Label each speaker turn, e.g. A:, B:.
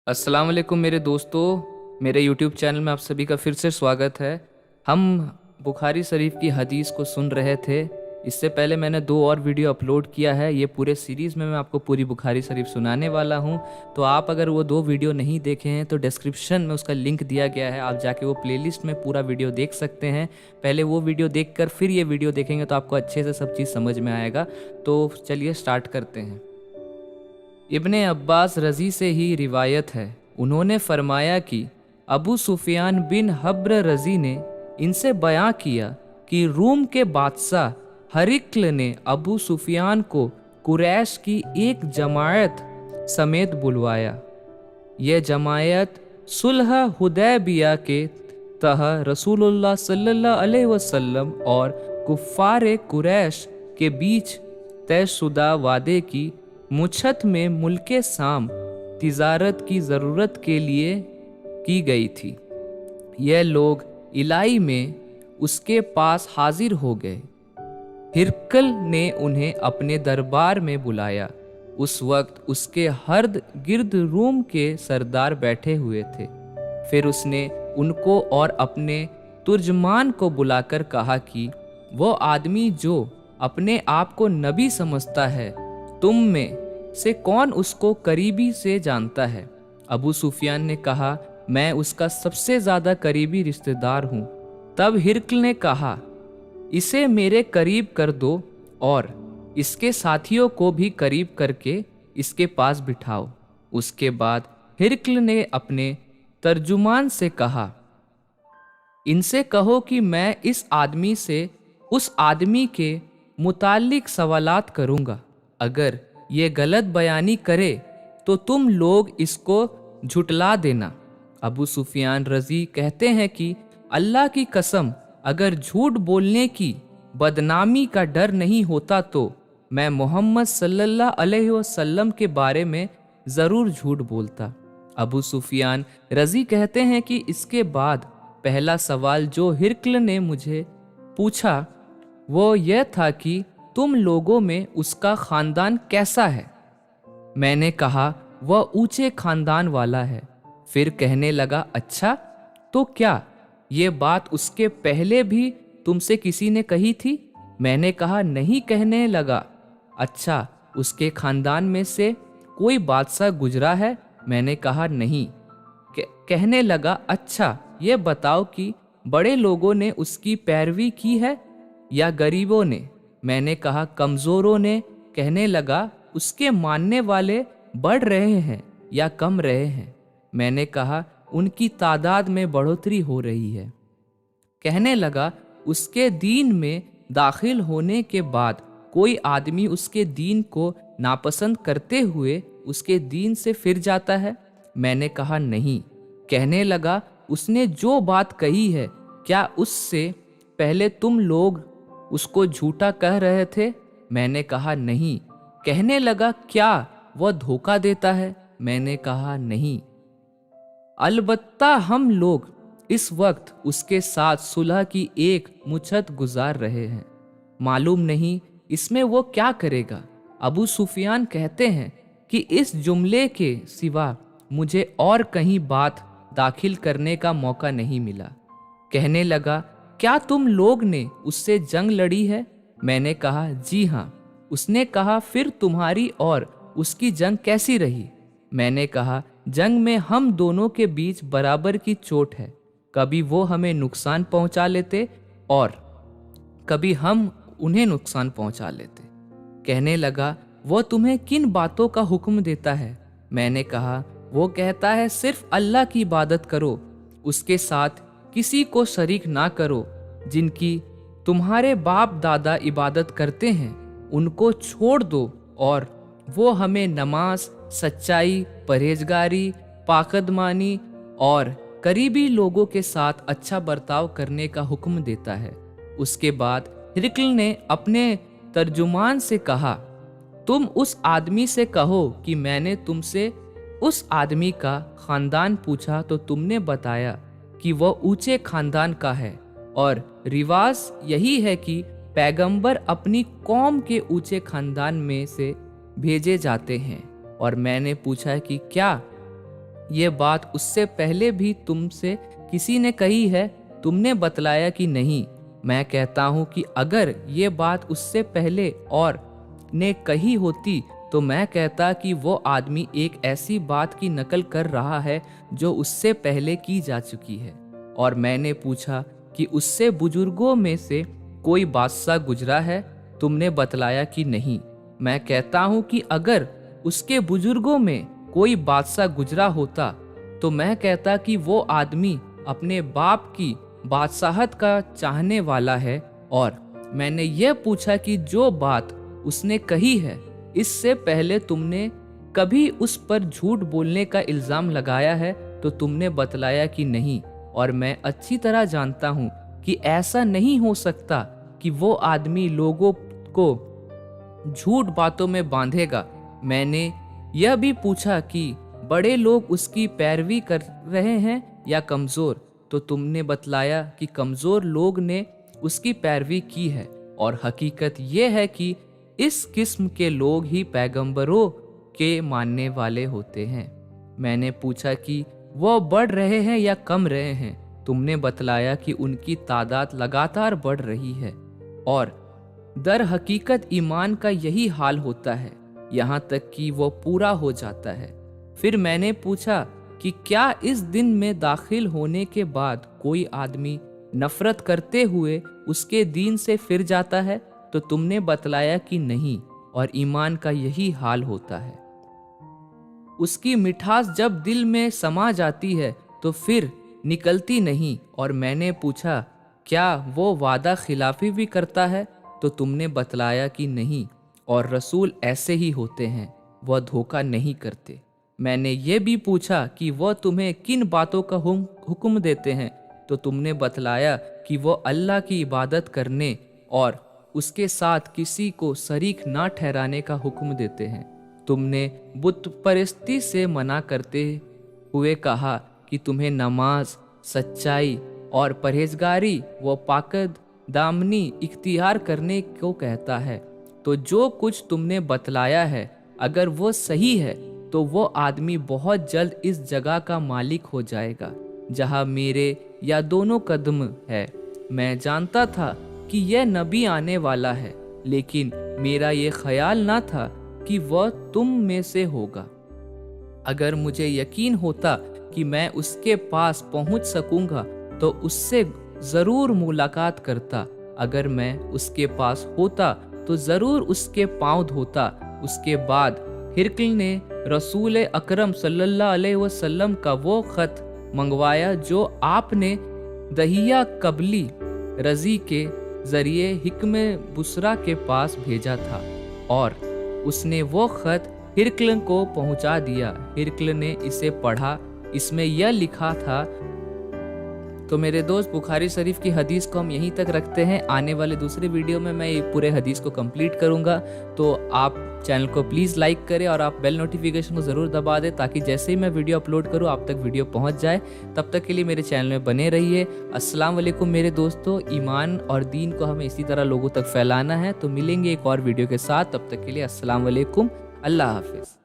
A: अस्सलाम वालेकुम मेरे दोस्तों, मेरे YouTube चैनल में आप सभी का फिर से स्वागत है। हम बुखारी शरीफ की हदीस को सुन रहे थे। इससे पहले मैंने 2 और वीडियो अपलोड किया है। ये पूरे सीरीज़ में मैं आपको पूरी बुखारी शरीफ सुनाने वाला हूँ। तो आप अगर वो 2 वीडियो नहीं देखे हैं तो डिस्क्रिप्शन में उसका लिंक दिया गया है, आप जाके वो प्लेलिस्ट में पूरा वीडियो देख सकते हैं। पहले वो वीडियो देखकर फिर ये वीडियो देखेंगे तो आपको अच्छे से सब चीज़ समझ में आएगा। तो चलिए स्टार्ट करते हैं। इब्ने अब्बास रज़ी से ही रिवायत है, उन्होंने फरमाया कि अबू सुफियान बिन हब्र रज़ी ने इनसे बयां किया कि रूम के बादशाह हरिक्ल ने अबू सुफियान को कुरैश की एक जमायत समेत बुलवाया। यह जमायत सुलह हुदैबिया के तह रसूलुल्लाह सल्लल्लाहु अलैहि वसल्लम और कुफ़ार कुरैश के बीच तयशुदा वादे की मुछत में मुल्के साम तिजारत की ज़रूरत के लिए की गई थी। यह लोग इलाई में उसके पास हाजिर हो गए। हिरकल ने उन्हें अपने दरबार में बुलाया। उस वक्त उसके हर्द गिर्द रूम के सरदार बैठे हुए थे। फिर उसने उनको और अपने तुर्जमान को बुलाकर कहा कि वो आदमी जो अपने आप को नबी समझता है, तुम में से कौन उसको करीबी से जानता है? अबू सुफियान ने कहा, मैं उसका सबसे ज़्यादा करीबी रिश्तेदार हूँ। तब हिरकल ने कहा, इसे मेरे करीब कर दो और इसके साथियों को भी करीब करके इसके पास बिठाओ। उसके बाद हिरकल ने अपने तर्जुमान से कहा, इनसे कहो कि मैं इस आदमी से उस आदमी के मुताल्लिक सवालात करूँगा। अगर ये गलत बयानी करे तो तुम लोग इसको झुटला देना। अबू सुफियान रज़ी कहते हैं कि अल्लाह की कसम, अगर झूठ बोलने की बदनामी का डर नहीं होता तो मैं मोहम्मद सल्लल्लाहु अलैहि वसल्लम के बारे में ज़रूर झूठ बोलता। अबू सुफियान रज़ी कहते हैं कि इसके बाद पहला सवाल जो हिरकल ने मुझे पूछा वो यह था कि तुम लोगों में उसका ख़ानदान कैसा है? मैंने कहा, वह ऊंचे ख़ानदान वाला है। फिर कहने लगा, अच्छा, तो क्या ये बात उसके पहले भी तुमसे किसी ने कही थी? मैंने कहा, नहीं। कहने लगा, अच्छा, उसके ख़ानदान में से कोई बादशाह गुजरा है? मैंने कहा, नहीं। कहने लगा, अच्छा, ये बताओ कि बड़े लोगों ने उसकी पैरवी की है या गरीबों ने? मैंने कहा, कमज़ोरों ने। कहने लगा, उसके मानने वाले बढ़ रहे हैं या कम रहे हैं? मैंने कहा, उनकी तादाद में बढ़ोतरी हो रही है। कहने लगा, उसके दीन में दाखिल होने के बाद कोई आदमी उसके दीन को नापसंद करते हुए उसके दीन से फिर जाता है? मैंने कहा, नहीं। कहने लगा, उसने जो बात कही है, क्या उससे पहले तुम लोग उसको झूठा कह रहे थे? मैंने कहा, नहीं। कहने लगा, क्या वह धोखा देता है? मैंने कहा, नहीं। अलबत्ता हम लोग इस वक्त उसके साथ सुलह की एक मुछत गुजार रहे हैं। मालूम नहीं इसमें वो क्या करेगा। अबू सुफियान कहते हैं कि इस जुमले के सिवा मुझे और कहीं बात दाखिल करने का मौका नहीं मिला। कहने लगा, क्या तुम लोग ने उससे जंग लड़ी है? मैंने कहा, जी हाँ। उसने कहा, फिर तुम्हारी और उसकी जंग कैसी रही? मैंने कहा, जंग में हम दोनों के बीच बराबर की चोट है। कभी वो हमें नुकसान पहुंचा लेते और कभी हम उन्हें नुकसान पहुंचा लेते। कहने लगा, वो तुम्हें किन बातों का हुक्म देता है? मैंने कहा, वो कहता है, सिर्फ अल्लाह की इबादत करो, उसके साथ किसी को शरीक ना करो। जिनकी तुम्हारे बाप दादा इबादत करते हैं उनको छोड़ दो और वो हमें नमाज, सच्चाई, परहेजगारी, पाकदमानी और करीबी लोगों के साथ अच्छा बर्ताव करने का हुक्म देता है। उसके बाद हिरकल ने अपने तर्जुमान से कहा, तुम उस आदमी से कहो कि मैंने तुमसे उस आदमी का ख़ानदान पूछा तो तुमने बताया कि वह ऊंचे ख़ानदान का है और रिवाज यही है कि पैगंबर अपनी कौम के ऊंचे ख़ानदान में से भेजे जाते हैं। और मैंने पूछा कि क्या ये बात उससे पहले भी तुमसे किसी ने कही है, तुमने बतलाया कि नहीं। मैं कहता हूँ कि अगर ये बात उससे पहले और ने कही होती तो मैं कहता कि वो आदमी एक ऐसी बात की नकल कर रहा है जो उससे पहले की जा चुकी है। और मैंने पूछा कि उससे बुजुर्गों में से कोई बादशाह गुजरा है, तुमने बतलाया कि नहीं। मैं कहता हूँ कि अगर उसके बुजुर्गों में कोई बादशाह गुजरा होता तो मैं कहता कि वो आदमी अपने बाप की बादशाहत का चाहने वाला है। और मैंने ये पूछा कि जो बात उसने कही है, इससे पहले तुमने कभी उस पर झूठ बोलने का इल्जाम लगाया है, तो तुमने बतलाया कि नहीं। और मैं अच्छी तरह जानता हूँ कि ऐसा नहीं हो सकता कि वो आदमी लोगों को झूठ बातों में बांधेगा। मैंने यह भी पूछा कि बड़े लोग उसकी पैरवी कर रहे हैं या कमज़ोर, तो तुमने बतलाया कि कमज़ोर लोग ने उसकी पैरवी की है। और हकीकत यह है कि इस किस्म के लोग ही पैगंबरों के मानने वाले होते हैं। मैंने पूछा कि वो बढ़ रहे हैं या कम रहे हैं, तुमने बतलाया कि उनकी तादाद लगातार बढ़ रही है। और दर हकीकत ईमान का यही हाल होता है, यहाँ तक कि वो पूरा हो जाता है। फिर मैंने पूछा कि क्या इस दिन में दाखिल होने के बाद कोई आदमी नफरत करते हुए उसके दीन से फिर जाता है, तो तुमने बतलाया कि नहीं। और ईमान का यही हाल होता है, उसकी मिठास जब दिल में समा जाती है तो फिर निकलती नहीं। और मैंने पूछा क्या वो वादा खिलाफी भी करता है, तो तुमने बतलाया कि नहीं। और रसूल ऐसे ही होते हैं, वह धोखा नहीं करते। मैंने ये भी पूछा कि वह तुम्हें किन बातों का हुक्म देते हैं, तो तुमने बतलाया कि वो अल्लाह की इबादत करने और उसके साथ किसी को शरीक ना ठहराने का हुक्म देते हैं। तुमने बुत परस्ती से मना करते हुए कहा कि तुम्हें नमाज, सच्चाई और परहेजगारी व पाकद दामनी इख्तियार करने को कहता है। तो जो कुछ तुमने बतलाया है, अगर वो सही है तो वो आदमी बहुत जल्द इस जगह का मालिक हो जाएगा जहाँ मेरे या दोनों कदम है। मैं जानता था कि यह नबी आने वाला है, लेकिन मेरा ये ख्याल ना था कि वह तुम में से होगा। अगर मुझे यकीन होता कि मैं उसके पास पहुंच सकूंगा तो उससे ज़रूर मुलाकात करता। अगर मैं उसके पास होता तो ज़रूर उसके पांव धोता। उसके बाद हिरकल ने रसूल अकरम सल्लल्लाहु अलैहि वसल्लम का वो ख़त मंगवाया जो आपने दहिया कबली रजी के ज़रिए हिक्म बुसरा के पास भेजा था, और उसने वो ख़त हिरकल को पहुंचा दिया। हिरकल ने इसे पढ़ा, इसमें यह लिखा था। तो मेरे दोस्त, बुखारी शरीफ की हदीस को हम यहीं तक रखते हैं। आने वाले दूसरे वीडियो में मैं ये पूरे हदीस को कंप्लीट करूंगा। तो आप चैनल को प्लीज़ लाइक करें और आप बेल नोटिफिकेशन को ज़रूर दबा दें ताकि जैसे ही मैं वीडियो अपलोड करूं आप तक वीडियो पहुंच जाए। तब तक के लिए मेरे चैनल में बने रहिए। अस्सलाम वालेकुम मेरे दोस्तों। ईमान और दीन को हमें इसी तरह लोगों तक फैलाना है। तो मिलेंगे एक और वीडियो के साथ, तब तक के लिए अस्सलाम वालेकुम, अल्लाह हाफिज़।